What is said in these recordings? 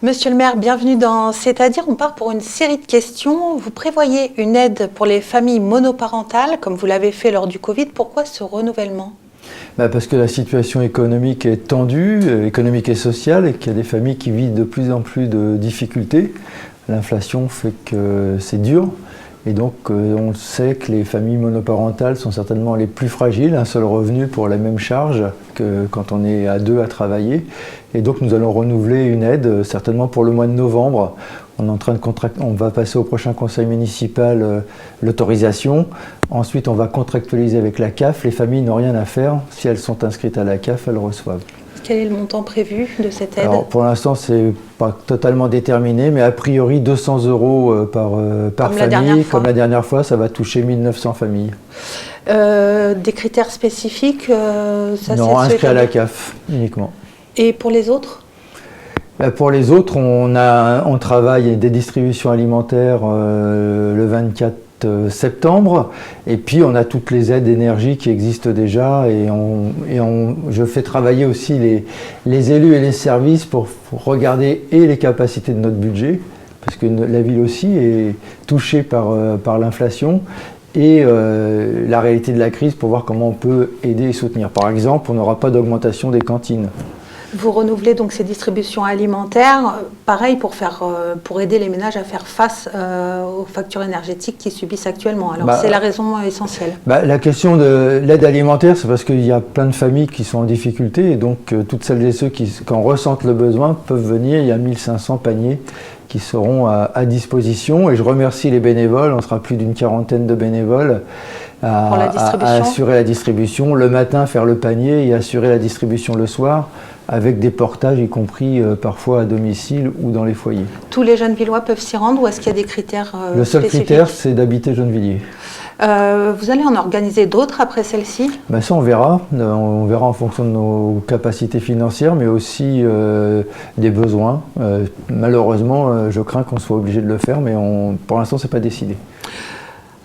Monsieur le maire, bienvenue dans C'est-à-dire. On part pour une série de questions. Vous prévoyez une aide pour les familles monoparentales, comme vous l'avez fait lors du Covid. Pourquoi ce renouvellement ? Parce que la situation économique est tendue, économique et sociale, et qu'il y a des familles qui vivent de plus en plus de difficultés. L'inflation fait que c'est dur. Et donc, on sait que les familles monoparentales sont certainement les plus fragiles, un seul revenu pour la même charge que quand on est à deux à travailler. Et donc, nous allons renouveler une aide, certainement pour le mois de novembre. On est en train de on va passer au prochain conseil municipal l'autorisation. Ensuite, on va contractualiser avec la CAF. Les familles n'ont rien à faire. Si elles sont inscrites à la CAF, elles reçoivent. Quel est le montant prévu de cette aide ? Alors, pour l'instant, c'est pas totalement déterminé, mais a priori 200 € par famille. Comme la dernière fois, ça va toucher 1900 familles. Des critères spécifiques Non, inscrits à la CAF uniquement. Et pour les autres ? Pour les autres, on travaille des distributions alimentaires le 24 septembre, et puis on a toutes les aides d'énergie qui existent déjà, et je fais travailler aussi les élus et les services pour regarder les capacités de notre budget, parce que la ville aussi est touchée par l'inflation, et la réalité de la crise pour voir comment on peut aider et soutenir. Par exemple, on n'aura pas d'augmentation des cantines. Vous renouvelez donc ces distributions alimentaires, pareil pour aider les ménages à faire face aux factures énergétiques qu'ils subissent actuellement. Alors c'est la raison essentielle. La question de l'aide alimentaire, c'est parce qu'il y a plein de familles qui sont en difficulté, et donc toutes celles et ceux qui en ressentent le besoin peuvent venir. Il y a 1500 paniers qui seront à disposition, et je remercie les bénévoles. On sera plus d'une quarantaine de bénévoles à assurer la distribution, le matin faire le panier et assurer la distribution le soir, avec des portages, y compris parfois à domicile ou dans les foyers. Tous les Gennevillois peuvent s'y rendre, ou est-ce qu'il y a des critères Le seul critère, c'est d'habiter Gennevilliers. Vous allez en organiser d'autres après celle-ci ? Ça, on verra. On verra en fonction de nos capacités financières, mais aussi des besoins. Malheureusement, je crains qu'on soit obligé de le faire, mais pour l'instant, ce n'est pas décidé.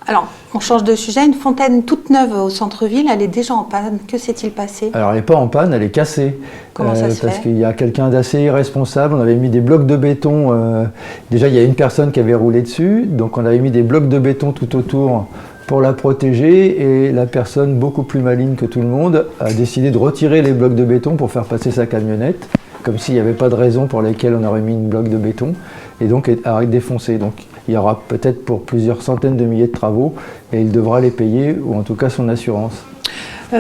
Alors, on change de sujet. Une fontaine toute neuve au centre-ville, elle est déjà en panne. Que s'est-il passé ? Alors, elle n'est pas en panne, elle est cassée. Comment ça se fait ? Parce qu'il y a quelqu'un d'assez irresponsable. On avait mis des blocs de béton. Déjà, il y a une personne qui avait roulé dessus. Donc, on avait mis des blocs de béton tout autour pour la protéger. Et la personne, beaucoup plus maligne que tout le monde, a décidé de retirer les blocs de béton pour faire passer sa camionnette, comme s'il n'y avait pas de raison pour laquelle on aurait mis une bloc de béton. Et donc, a défoncé. Donc, il y aura peut-être pour plusieurs centaines de milliers de travaux, et il devra les payer, ou en tout cas son assurance.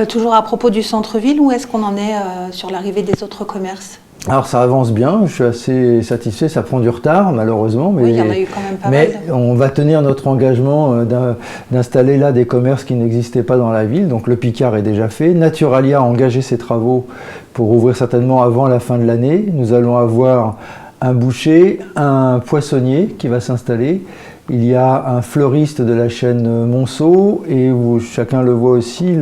Toujours à propos du centre-ville, où est-ce qu'on en est sur l'arrivée des autres commerces ? Alors ça avance bien, je suis assez satisfait, ça prend du retard malheureusement, mais, oui, il y en a eu quand même pas mal. On va tenir notre engagement d'installer là des commerces qui n'existaient pas dans la ville. Donc le Picard est déjà fait, Naturalia a engagé ses travaux pour ouvrir certainement avant la fin de l'année. Nous allons avoir un boucher, un poissonnier qui va s'installer. Il y a un fleuriste de la chaîne Monceau, et où chacun le voit aussi,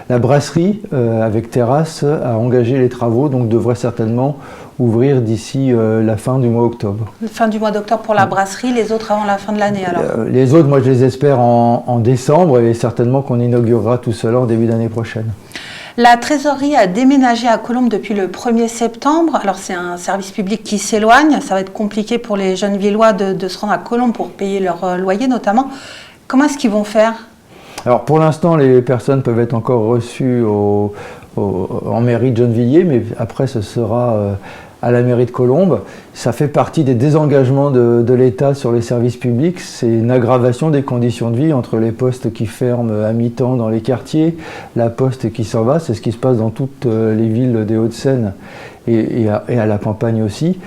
la brasserie avec terrasse a engagé les travaux, donc devrait certainement ouvrir d'ici la fin du mois d'octobre. Fin du mois d'octobre pour la brasserie, les autres avant la fin de l'année alors Les autres, moi je les espère en décembre, et certainement qu'on inaugurera tout cela en début d'année prochaine. La trésorerie a déménagé à Colombes depuis le 1er septembre. Alors c'est un service public qui s'éloigne. Ça va être compliqué pour les Gennevillois de se rendre à Colombes pour payer leur loyer notamment. Comment est-ce qu'ils vont faire ? Alors pour l'instant, les personnes peuvent être encore reçues en mairie de Gennevilliers, mais après ce sera à la mairie de Colombes. Ça fait partie des désengagements de l'État sur les services publics. C'est une aggravation des conditions de vie entre les postes qui ferment à mi-temps dans les quartiers, la poste qui s'en va. C'est ce qui se passe dans toutes les villes des Hauts-de-Seine et à la campagne aussi.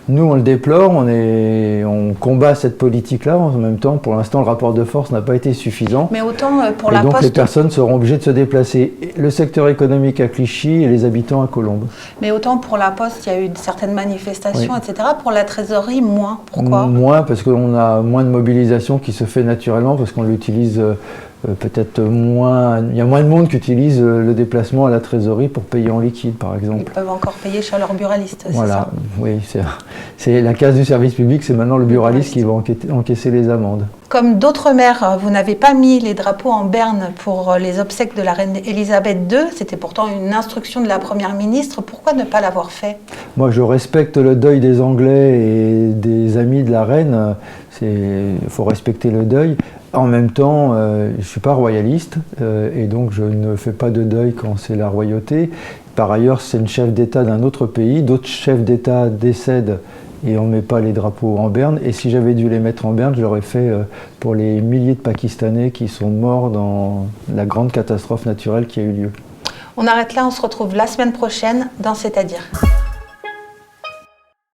Nous, on le déplore, on combat cette politique-là. En même temps, pour l'instant, le rapport de force n'a pas été suffisant. Mais autant pour la Poste... donc les personnes seront obligées de se déplacer. Le secteur économique à Clichy et les habitants à Colombes. Mais autant pour la Poste, il y a eu certaines manifestations, oui, etc. Pour la trésorerie, moins. Pourquoi ? Moins, parce qu'on a moins de mobilisation qui se fait naturellement, parce qu'on l'utilise peut-être moins. Il y a moins de monde qui utilise le déplacement à la trésorerie pour payer en liquide, par exemple. Ils peuvent encore payer chez leur buraliste, voilà, c'est ça ? Oui, c'est la case du service public, c'est maintenant le buraliste qui va encaisser les amendes. Comme d'autres mères, vous n'avez pas mis les drapeaux en berne pour les obsèques de la reine Elisabeth II. C'était pourtant une instruction de la Première ministre. Pourquoi ne pas l'avoir fait? Moi, je respecte le deuil des Anglais et des amis de la reine. Il faut respecter le deuil. En même temps, je ne suis pas royaliste et donc je ne fais pas de deuil quand c'est la royauté. Par ailleurs, c'est une chef d'État d'un autre pays. D'autres chefs d'État décèdent et on ne met pas les drapeaux en berne. Et si j'avais dû les mettre en berne, je l'aurais fait pour les milliers de Pakistanais qui sont morts dans la grande catastrophe naturelle qui a eu lieu. On arrête là, on se retrouve la semaine prochaine dans C'est-à-dire.